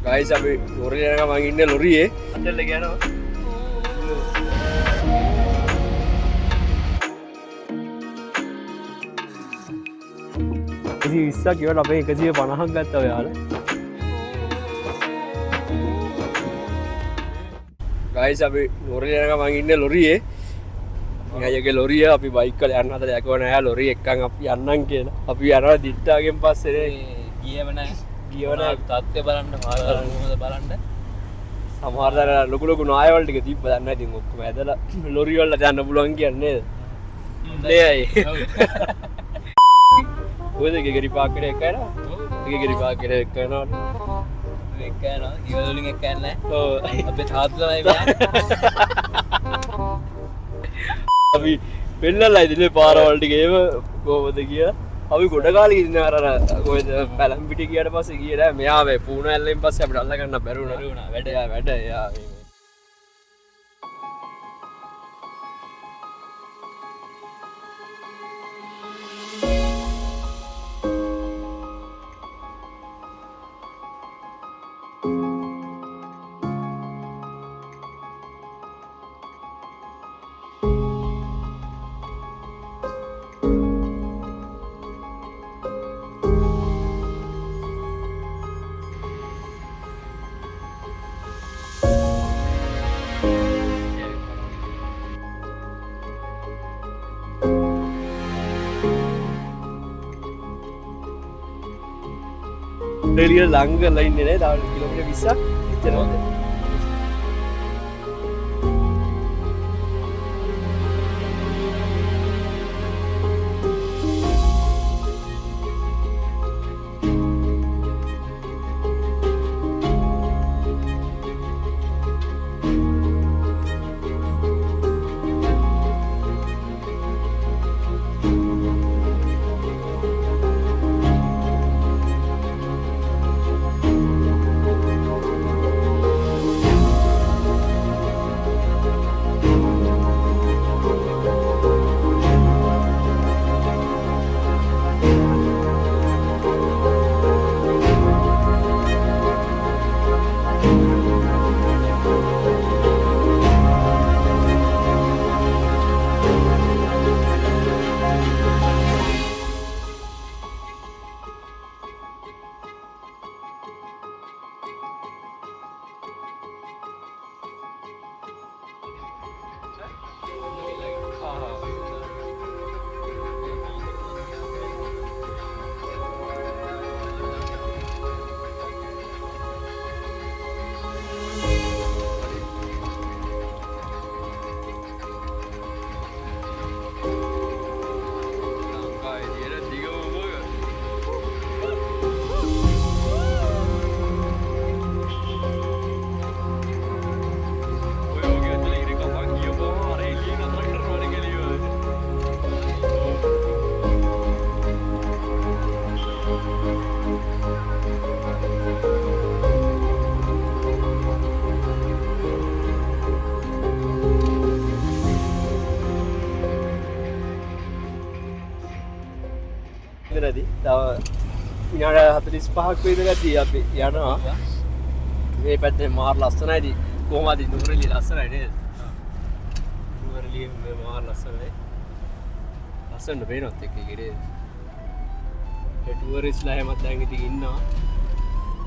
Guys අපි ලොරිය යනවා මං ඉන්නේ ලොරියේ අතල්ල යනවා ඉතින් 20ක් ගෙවලා අපේ 150ක් ගත්තා ඔයාලා ගයිස් අපි ලොරිය යනවා මං ඉන්නේ ලොරියේ අයගේ ලොරිය අපි බයික් වල යන්න හදලා යකෝ නෑ ලොරිය එක්කන් අපි යන්නම් කියලා අපි යනවා දිට්ටාගෙන් පස්සේ ගියව තත්ත්වය බලන්න කොහොමද බලන්න සමහර දර ලොකු ලොකු නායවල ටික තිබ්බ දන්නේ ඉතින් ඔක්කොම ඇදලා ලොරි වල යන්න පුළුවන් කියන්නේ නේද අය ඔය දෙක ගිරි පාක් කරේ එකනවා දෙක ගිරි පාක් කරේ එකනවා ඊවල වලින් එක යන්නේ ඔව් අපේ තාත්තා තමයි අපි පෙන්නලා ඉතින් පාරවල් ටික ඒව කොහොමද කියලා අපි ගොඩ කාලෙක ඉන්න අර කොහෙද පැලම්පිටි ගියට පස්සේ ගියේ නෑ මෙයා මේ පූණ ඇල්ලෙන් පස්සේ අපිට අල්ල ගන්න බැරුණා වැඩ යා එළිය ළඟ කරලා ඉන්නේ නේ තව කිලෝමීටර් 20ක් එච්චරද ඉතින්දී තව විනාඩි 45ක් විතර අපි යනවා මේ පැත්තේ මාර ලස්සනයිදී කොහොමද නුවරඑළිය ලස්සනයි නේද නුවරඑළිය මේ මාර ලස්සනයි ලස්සන වෙනොත් එක්ක ඉරේ ඒ ටුවරිස්ලා හැමත් දැන් ඉතින් ඉන්නවා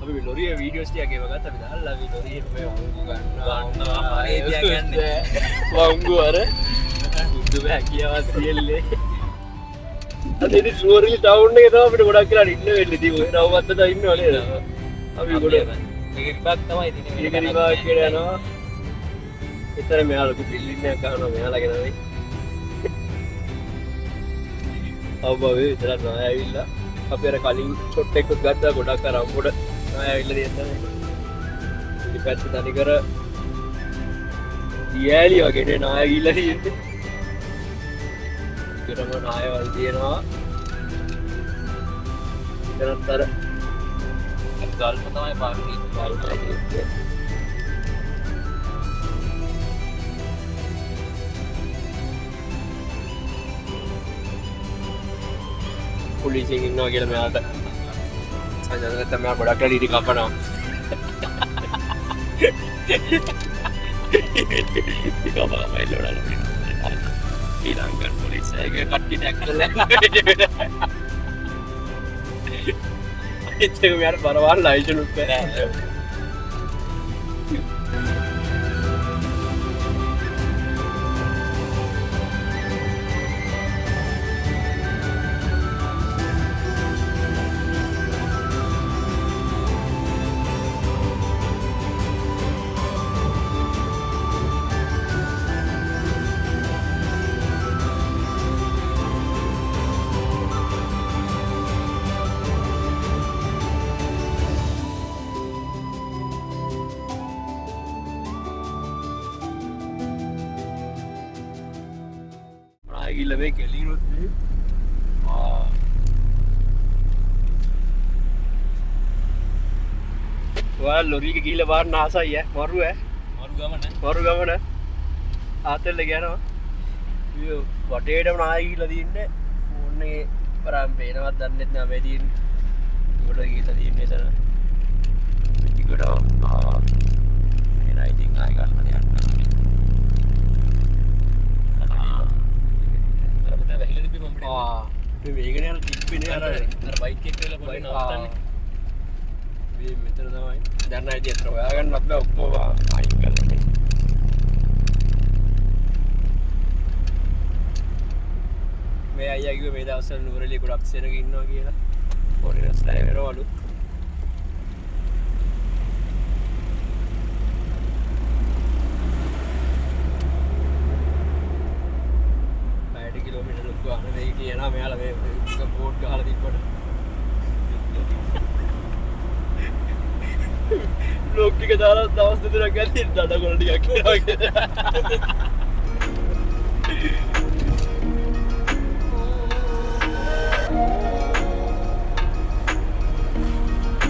අපි ලොරිය වීඩියෝස් ටිකක් ඒව ගත්තා අපි දාලා අපි ලොරිය මේ වංගු ගන්නවා ඒදියා ගන්නේ වංගු අර බුදු බෑ කියවත් තියල්ලේ අද ඉතින් නුවරඑළිය ටවුන් එකේ තමයි අපිට ගොඩක් කියලා ඉන්න වෙන්නේ ඉතින් ඔය නවවත්තට ඉන්නව නේද අපි ගොඩ මේකක් තමයි ඉතින් මේක නිවා කියලා යනවා එතන මෙයා ලොකු බිල්ඩින් එකක් ගන්නවා මෙයාලා ගෙනවයි අවබෝධය විතර නෑ ඇවිල්ලා අපි අර කලින් ෂොට් එකක් ගත්තා ගොඩක් අර අම්බොඩ නෑ ඇවිල්ලා තියෙනවා ඉතින් පැත්ත තනි කර දියැලි වගේ නෑ ගිහිල්ලා තියෙන්නේ ඉතරම නායවල් තියෙනවා ඉතරතර ගල්ප තමයි පාර්කින් ගල්පයි පුලිසියෙන් ඉන්නවා කියලා මෙයාට සංජානන තමයි ගොඩක් ඊට කපනවා ඊළඟට පොලිස් එක කට්ටි ටැක්කල අනිත් එක මෙයාට බරවල් ලයිසනුත් නැහැ. ගිල්ල මේ කෙලිනුත් ඔයා ලොරියක ගිහිල්ලා බාන්න ආසයි ඈ මරු ගමන ආතල්ල ගියනවා ඊයෝ වටේටම නායි ගිහිල්ලා තින්නේ ෆෝන් එකේ පරම් පේනවත් දන්නෙත් නෑ මේ තියෙන්නේ උඩ ගිහිල්ලා තින්නේ එතන ටිකට එනයි ඉතින් ආයි ගන්න දෙයක් මේකන යන තිබ්බනේ අර බයික් එක කියලා පොඩි නවත්තන්නේ මේ මෙතන තමයි දැන් ආයි දෙතර හොයාගන්නත් බෑ ඔක්කොම අයින් කරලා මේ අයියා කිව්වේ මේ දවස්වල නුවරඑළිය ගොඩක් සෙනග ඉන්නවා කියලා පොරිනස් ඩ්‍රයිවර්වලු කියනවා මෙයාලා මේ බෝඩ් ගහලා තිබ්බට ලොක් ටික දාලා දවස් දෙකක් ගිහින් දඩගොල්ල ටිකක් කියනවා කියලා.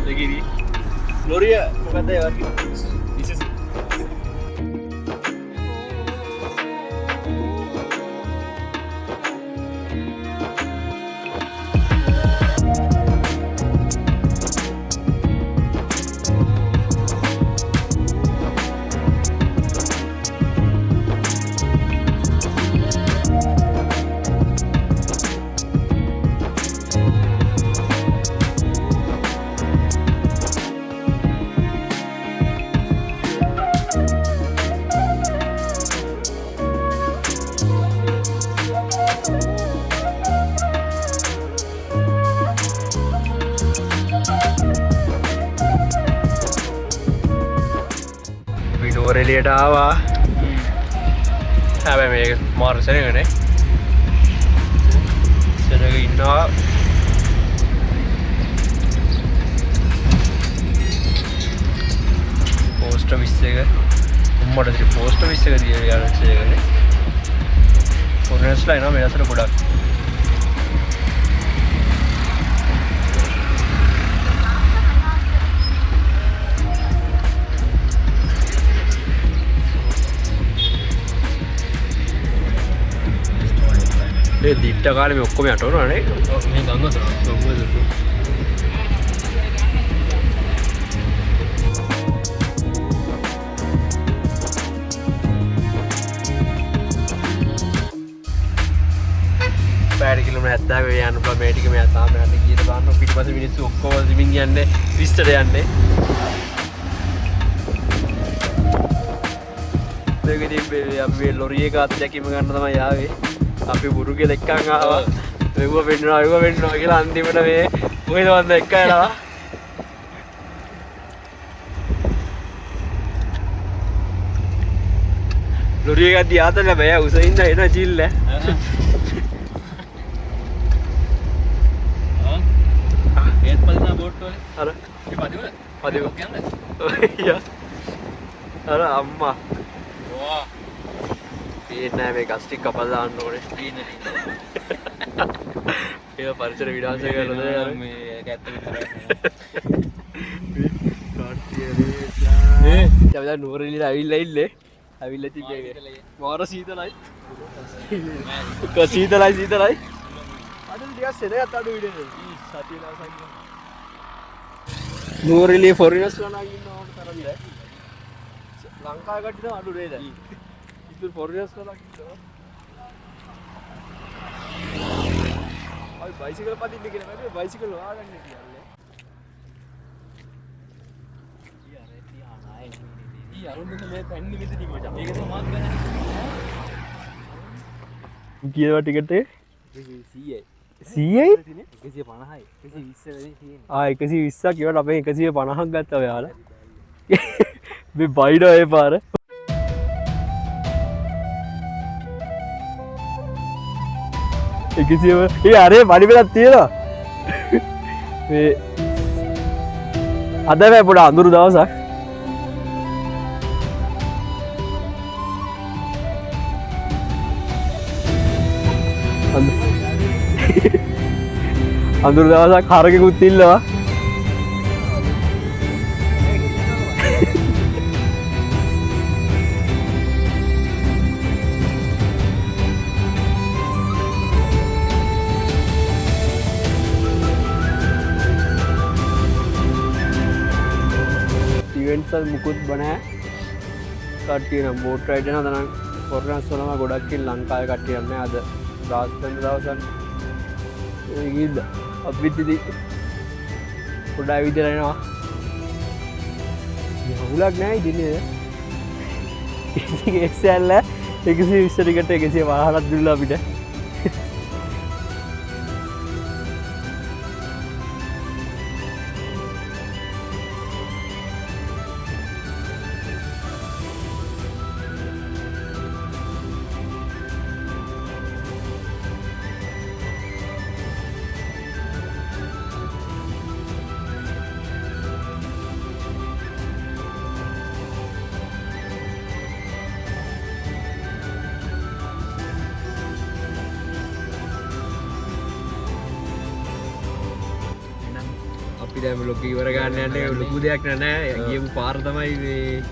දෙගිරි ලොරිය මොකද ඒ වගේ විශේෂ නුවරඑළියට ආවා. හැබැයි මේක මාර සෙනගනේ. සෙනග ඉන්නවා. පෝස්ට් ඔෆිස් එක උම්මට පෝස්ට් ඔෆිස් එක දිහා යන සෙනගනේ. ෆොරෙන්ස්ලා එනවා මේ අතර ගොඩක්. ඒ දිට්ට කාලේ මේ ඔක්කොම යටවනවා නේ. ඔව් මේ ගංගා පැය කිලෝමීටර් 70 යන්න බෑ මේ ටික මෙයා තාම යන්න ගියට බලන්න පිටිපස්සේ මිනිස්සු ඔක්කොම සිමින් යන්නේ විස්තර යන්නේ. මේකදී අපි ලොරි එක අත දැකීම ගන්න තමයි ආවේ. අපි බුරුගේ දෙක්කන් ආවා. මෙව වෙන්නවා කියලා අන්තිමට මේ කොහෙදවත් එක්ක යනවා. ලොරි එක දිහාට බෑ උසින් ඉන්න ජිල්ල. ඒත් පදිනා බෝට් වල. අර පදිව කියන්නේ. අර අම්මා. වා පේන්නේ මේ ගස් ටික කපලා දාන්න ඕනේ. ඒක පරිසර විනාශ කරනද මේ ඒක ඇත්ත විතරයි. දැන් නුවරඑළියට ඇවිල්ලා ඉන්නේ. ඇවිල්ලා තිබ්බේ. මාර සීතලයි. සීතලයි. අද ටිකක් සෙනගත් අඩු විදිහට. සතියලාසයි. නුවරඑළිය ෆොරිනර්ස් ලා ඉන්නවට තරම් නෑ. ලංකාවේ කට්ටිය අඩු නේද? ඉතින් ෆොරිනර්ස් වල අයි බයිසිකල් පදින්න කියලා බැලුවේ බයිසිකල් හොයාගන්න කියන්නේ. කියනවා ටිකට් එක 100යි 120ක් කියවට අපේ 150ක් ගත්තා ඔයාලා. මේ බයිඩෝ ඒ පාර එකසියම ඒ අරේ පඩිපෙලක් තියෙනවා. මේ අද වැ පොඩ අඳුරු දවසක් අඳුරු දවසක් හරකෙකුත් ඉන්නවා. ඉවෙන්ට්ස් මුකුත් බනෑ කට්ටිය නම් බෝට් රයිඩ් යනවා. දැන් ෆොරිනර්ස් වලම ගොඩක් ඉන්න ලංකාවේ කට්ටිය යන්නේ. අද රාජස්ථාන දවසක් ගිහින් අපිත් ඉතින් පොඩ්ඩක් ඇවිදලා එනවා. හුලක් නෑ ඉතින් නේද? ඉතින් එක්සැල්ල 120 ටිකට 150ක් දුන්නා අපිට. අපි දැන් ලොකු ඉවර ගන්න යන්නේ ලොකු දෙයක් නෑ. ගියපු පාර තමයි මේ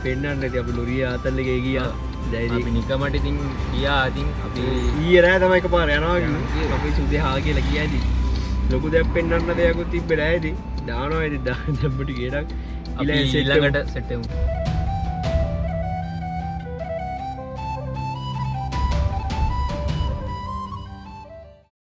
පෙන්නන්න ඇති. අපි ලොරිය ආතල් එකේ ගියා. දැන් අපි නිකමට ඉතින් ගියා. ඉතින් අපි ඊයේ රෑ තමයි එකපාර යනවා කිව්වේ. අපි සුදේ හා කියලා ගියා ඉතින්. ලොකු දෙයක් පෙන්නන්න දෙයක්වත් තිබ්බේ නෑ ඉතින්. දානවා ඉතින් දැම්මට ගේඩක් ඊළඟට සෙට් වෙමු.